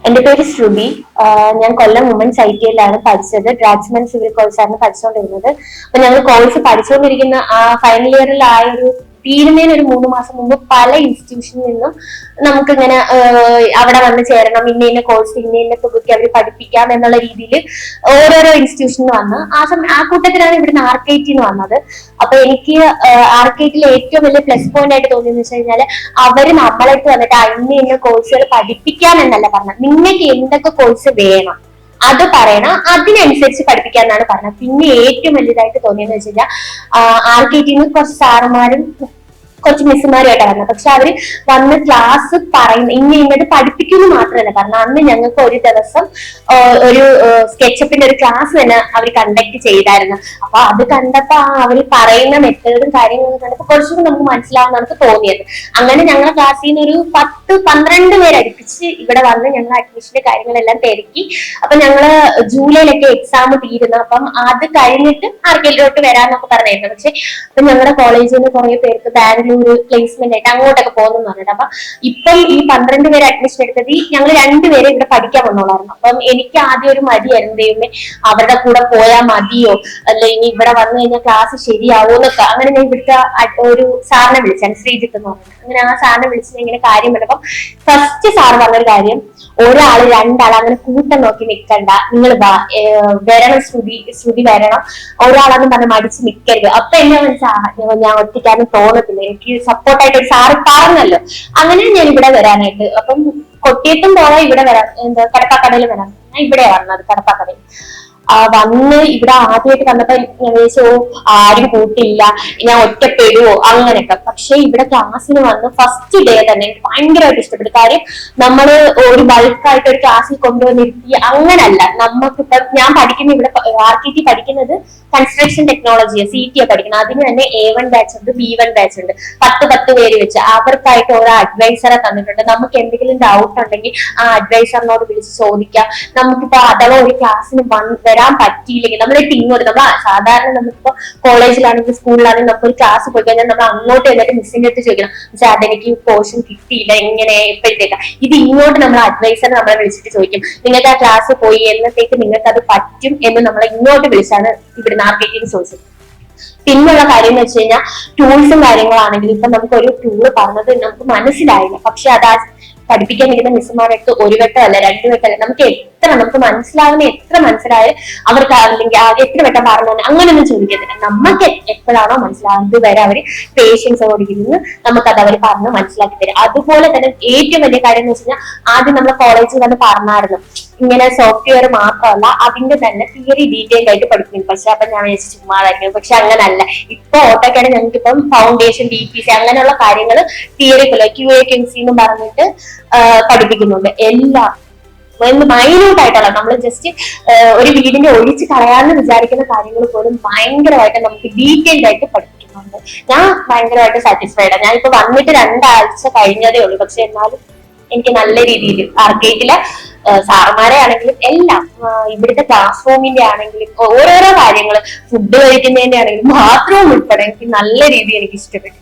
എന്റെ പേര് ശ്രുതി. ഞാൻ കൊല്ലം വുമൻസ് ITIയിലാണ് പഠിച്ചത്. ഡ്രാഫ്റ്റ്സ്മാൻ സിവിൽ കോഴ്സാണ് പഠിച്ചുകൊണ്ടിരുന്നത്. അപ്പൊ ഞങ്ങൾ കോഴ്സ് പഠിച്ചുകൊണ്ടിരിക്കുന്ന ആ ഫൈനൽ ഇയറിൽ ആ ഒരു തീരുന്നതിന് ഒരു 3 മാസം മുമ്പ് പല ഇൻസ്റ്റിറ്റ്യൂഷനിൽ നിന്നും നമുക്ക് ഇങ്ങനെ അവിടെ വന്ന് ചേരണം, ഇന്ന ഇന്ന കോഴ്സ് ഇന്ന ഇന്ന തുകയ്ക്ക് അവർ പഠിപ്പിക്കാം എന്നുള്ള രീതിയിൽ ഓരോരോ ഇൻസ്റ്റിറ്റ്യൂഷനിൽ വന്ന് ആ കൂട്ടത്തിലാണ് ഇവിടുന്ന് ആർക്കേറ്റിന് വന്നത്. അപ്പൊ എനിക്ക് ആർക്കേറ്റിൽ ഏറ്റവും വലിയ പ്ലസ് പോയിന്റ് ആയിട്ട് തോന്നിയെന്ന് വെച്ച് കഴിഞ്ഞാല് അവര് നമ്മളടുത്ത് വന്നിട്ട് ഇന്ന ഇന്ന കോഴ്സുകൾ പഠിപ്പിക്കാം എന്നല്ല പറഞ്ഞത്, നിങ്ങൾക്ക് എന്തൊക്കെ കോഴ്സ് വേണം അത് പറയണം, അതിനനുസരിച്ച് പഠിപ്പിക്കാന്നാണ് പറഞ്ഞത്. പിന്നെ ഏറ്റവും വലിയതായിട്ട് തോന്നിയെന്ന് വെച്ച് കഴിഞ്ഞാൽ ആർക്കേറ്റിന്ന് കുറച്ച് സാറുമാരും കുറച്ച് മിസ്സുമാരുമായിട്ടാണ് വന്നത്. പക്ഷെ അവര് വന്ന് ക്ലാസ് പറയുന്ന ഇന്നത് പഠിപ്പിക്കുന്നു മാത്രമല്ല കാരണം അന്ന് ഞങ്ങൾക്ക് ഒരു ദിവസം ഒരു സ്കെച്ചപ്പിന്റെ ഒരു ക്ലാസ് തന്നെ അവർ കണ്ടക്ട് ചെയ്തായിരുന്നു. അപ്പൊ അത് കണ്ടപ്പോ അവർ പറയുന്ന മെത്തേഡും കാര്യങ്ങളും കണ്ടപ്പോ കുറച്ചുകൂടി നമുക്ക് മനസ്സിലാവുന്ന നമുക്ക് തോന്നിയത്. അങ്ങനെ ഞങ്ങളുടെ ക്ലാസ്സിൽ നിന്ന് ഒരു 10-12 പേര് അടുപ്പിച്ച് ഇവിടെ വന്ന് ഞങ്ങൾ അഡ്മിഷന്റെ കാര്യങ്ങളെല്ലാം തിരക്കി. അപ്പൊ ഞങ്ങള് ജൂലൈയിലൊക്കെ എക്സാം തീരുന്നു. അപ്പം അത് കഴിഞ്ഞിട്ട് ആർക്കെല്ലോട്ട് വരാന്നൊക്കെ പറഞ്ഞായിരുന്നു. പക്ഷെ അപ്പൊ ഞങ്ങളുടെ കോളേജിൽ നിന്ന് കുറെ പേർക്ക് ബാംഗ്ലൂർ പ്ലേസ്മെന്റ് ആയിട്ട് അങ്ങോട്ടൊക്കെ പോകുന്നു പറഞ്ഞിട്ട്. അപ്പൊ ഇപ്പം ഈ 12 പേര് അഡ്മിഷൻ എടുത്തത് ഞങ്ങൾ 2 പേരെ ഇവിടെ പഠിക്കാൻ വന്നോളായിരുന്നു. അപ്പം എനിക്ക് ആദ്യം ഒരു മടിയായിരുന്നു, ദൈവമേ അവരുടെ കൂടെ പോയാൽ മതിയോ, അല്ല ഇനി ഇവിടെ വന്നു കഴിഞ്ഞാൽ ക്ലാസ് ശരിയാവോ എന്നൊക്കെ. അങ്ങനെ ഞാൻ ഇവിടുത്തെ ഒരു സാറിനെ വിളിച്ചാണ്, ശ്രീജിത്ത് എന്ന് പറഞ്ഞത്. അങ്ങനെ ആ സാറിനെ വിളിച്ച് ഇങ്ങനെ കാര്യം പറഞ്ഞപ്പം ഫസ്റ്റ് സാർ പറഞ്ഞൊരു കാര്യം, ഒരാള് 2 ആൾ അങ്ങനെ കൂട്ടം നോക്കി നിൽക്കണ്ട, നിങ്ങൾ വരണം, ശ്രുതി വരണം, ഒരാളെന്ന് പറഞ്ഞ് മടിച്ച് നിൽക്കരുത്. അപ്പൊ എന്നെ മനസ്സിലാ ഞാൻ ഒറ്റയ്ക്കാനും തോന്നത്തില്ല, എനിക്ക് സപ്പോർട്ടായിട്ട് ഒരു സാറ് പറഞ്ഞല്ലോ. അങ്ങനെ ഞാൻ ഇവിടെ വരാനായിട്ട്, അപ്പം കൊട്ടിയത്തും പോയാൽ ഇവിടെ വരാം, എന്താ കടപ്പാക്കടയിൽ വരാം. ഞാൻ ഇവിടെ വന്നത് കടപ്പാക്കടയിൽ വന്ന് ഇവിടെ ആദ്യമായിട്ട് വന്നപ്പോ ഞാൻ വിചാരിച്ചു ആരും കൂട്ടില്ല, ഞാൻ ഒറ്റപ്പെടുവോ അങ്ങനെയൊക്കെ. പക്ഷെ ഇവിടെ ക്ലാസ്സിന് വന്ന് ഫസ്റ്റ് ഡേ തന്നെ എനിക്ക് ഭയങ്കരമായിട്ട് ഇഷ്ടപ്പെട്ടു. കാര്യം നമ്മള് ഒരു ബൾക്കായിട്ട് ഒരു ക്ലാസ്സിൽ കൊണ്ടുവന്നിരുത്തി അങ്ങനല്ല. നമുക്കിപ്പോ ഞാൻ പഠിക്കുന്ന ഇവിടെ RKT പഠിക്കുന്നത് കൺസ്ട്രക്ഷൻ ടെക്നോളജി CT പഠിക്കുന്നത്. അതിന് തന്നെ A1 ബാച്ച് ഉണ്ട്, B1 ബാച്ച് ഉണ്ട്. 10 പേര് വെച്ച് അവർക്കായിട്ട് ഓരോ അഡ്വൈസറെ തന്നിട്ടുണ്ട്. നമുക്ക് എന്തെങ്കിലും ഡൗട്ട് ഉണ്ടെങ്കിൽ ആ അഡ്വൈസറിനോട് വിളിച്ച് ചോദിക്കാം. നമുക്കിപ്പോ അഥവാ ഒരു ക്ലാസ്സിന് വരാൻ പറ്റിയില്ലെങ്കിൽ നമ്മളെ ടീമോട് നമ്മൾ സാധാരണ നമുക്കിപ്പോ കോളേജിലാണെങ്കിൽ സ്കൂളിലാണെങ്കിൽ നമുക്ക് ഒരു ക്ലാസ് പോയി കഴിഞ്ഞാൽ നമ്മൾ അങ്ങോട്ട് എന്നിട്ട് മിസ്സിന്റെ അടുത്ത് ചോദിക്കണം, പക്ഷെ അതെനിക്ക് പോർഷൻ കിട്ടിയില്ല എങ്ങനെ എപ്പോഴത്തേക്കാ. ഇത് ഇങ്ങോട്ട് നമ്മൾ അഡ്വൈസറെ നമ്മളെ വിളിച്ചിട്ട് ചോദിക്കും, നിങ്ങൾക്ക് ആ ക്ലാസ് പോയി എന്നത്തേക്ക് നിങ്ങൾക്ക് അത് പറ്റും എന്ന് നമ്മളെ ഇങ്ങോട്ട് വിളിച്ചാണ് ഇവിടുന്ന് RKT ചോദിച്ചത്. പിന്നുള്ള കാര്യം എന്ന് വെച്ച് കഴിഞ്ഞാൽ ടൂൾസും കാര്യങ്ങളാണെങ്കിൽ ഇപ്പൊ നമുക്ക് ഒരു ടൂള് പറഞ്ഞത് നമുക്ക് മനസ്സിലായില്ല, പക്ഷെ അത് പഠിപ്പിക്കാൻ ഇരിക്കുന്ന മിസ്സുമാരടുത്ത് 1 വട്ടം അല്ല 2 വട്ടം അല്ല, നമുക്ക് മനസ്സിലാവുന്ന എത്ര മനസ്സിലായാലും അവർക്ക് അല്ലെങ്കിൽ എത്ര വട്ടം പറഞ്ഞു അങ്ങനെയൊന്നും ചോദിക്കത്തില്ല. നമുക്ക് എപ്പോഴാണോ മനസ്സിലാവുന്നത് വരെ അവര് പേഷ്യൻസോട് ഇരുന്ന് നമുക്കത് അവർ പറഞ്ഞ് മനസ്സിലാക്കി തരും. അതുപോലെ തന്നെ ഏറ്റവും വലിയ കാര്യം എന്ന് വെച്ച് കഴിഞ്ഞാൽ ആദ്യം നമ്മളെ കോളേജിൽ വന്ന് പറഞ്ഞായിരുന്നു ഇങ്ങനെ സോഫ്റ്റ്വെയർ മാത്രമല്ല അതിന്റെ തന്നെ തിയറി ഡീറ്റെയിൽ ആയിട്ട് പഠിക്കുന്നു. പക്ഷെ അപ്പൊ ഞാൻ വിചാരിച്ചു ചുമ്മാതായിരുന്നു. പക്ഷെ അങ്ങനല്ല, ഇപ്പൊ ഓട്ടോക്കാണ് ഞങ്ങൾക്ക് ഇപ്പം ഫൗണ്ടേഷൻ DPC അങ്ങനെയുള്ള കാര്യങ്ങൾ തിയറിക്കുള്ള QA/QC എന്ന് പറഞ്ഞിട്ട് പഠിപ്പിക്കുന്നുണ്ട്. എല്ലാം മൈന്യൂട്ട് ആയിട്ടുള്ള നമ്മൾ ജസ്റ്റ് ഒരു വീടിന്റെ ഒഴിച്ച് കളയാന്ന് വിചാരിക്കുന്ന കാര്യങ്ങൾ പോലും ഭയങ്കരമായിട്ട് നമുക്ക് ഡീറ്റെയിൽഡ് ആയിട്ട് പഠിപ്പിക്കുന്നുണ്ട്. ഞാൻ ഭയങ്കരമായിട്ട് സാറ്റിസ്ഫൈഡ് ആണ്. ഞാൻ ഇപ്പൊ വന്നിട്ട് 2 ആഴ്ച കഴിഞ്ഞതേ ഉള്ളൂ. പക്ഷെ എന്നാലും എനിക്ക് നല്ല രീതിയിൽ RKTയിലെ സാറുമാരെ ആണെങ്കിലും എല്ലാം ഇവിടുത്തെ ക്ലാസ് റൂമിന്റെ ആണെങ്കിലും ഓരോരോ കാര്യങ്ങൾ ഫുഡ് കഴിക്കുന്നതിന്റെ ആണെങ്കിലും ബാത്റൂം ഉൾപ്പെടെ എനിക്ക് നല്ല രീതിയിൽ എനിക്ക് ഇഷ്ടപ്പെട്ടു.